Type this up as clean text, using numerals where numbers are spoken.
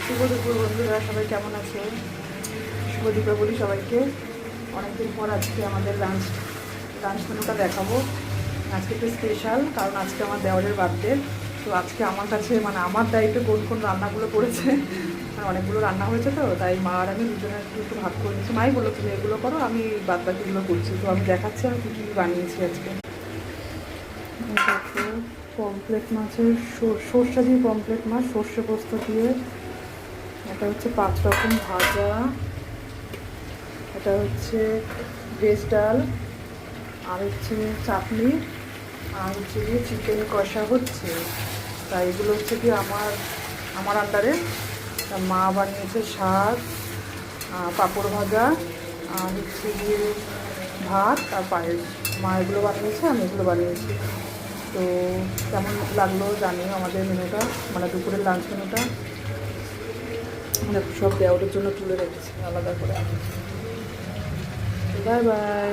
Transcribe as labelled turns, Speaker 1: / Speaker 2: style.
Speaker 1: শুভ দুপুর বন্ধুরা, সবাই কেমন আছে? শুভ দীপাবলি সবাইকে। অনেকদিন পর আজকে আমাদের লাঞ্চ মেনুটা দেখাবো। আজকে একটু স্পেশাল, কারণ আজকে আমার দেওয়ারের বার্থডে। তো আজকে আমার কাছে মানে আমার দায়িত্বে কোন কোন রান্নাগুলো করেছে, মানে অনেকগুলো রান্না হয়েছে, তো তাই মা আর আমি দুজনে একটু ভাগ করে নিচ্ছি। মাই বললো তুমি এগুলো করো, আমি বাদ বাকিগুলো করছি। তো আমি দেখাচ্ছি আমি কী কী বানিয়েছি আজকে। দেখো, পমফ্লেট মাছের সর্ষে দিয়ে পমফ্লেট মাছ, সর্ষে পোস্ত দিয়ে। এটা হচ্ছে 5 রকম ভাজা। এটা হচ্ছে ভেজ ডাল, আর হচ্ছে চাটনি, আর হচ্ছে গিয়ে চিকেন কষা হচ্ছে। তাই এগুলো হচ্ছে কি আমার আন্ডারে। মা বানিয়েছে শাক, পাঁপড় ভাজা, আর হচ্ছে গিয়ে ভাত আর পায়েস। মা এগুলো বানিয়েছে, আমি এগুলো বানিয়েছি। তো কেমন লাগলো জানিও আমাদের মেনুটা, মানে দুপুরের লাঞ্চ মেনুটা। সব দেওয়ারের জন্য তুলে রেখেছি আলাদা করে। Bye bye.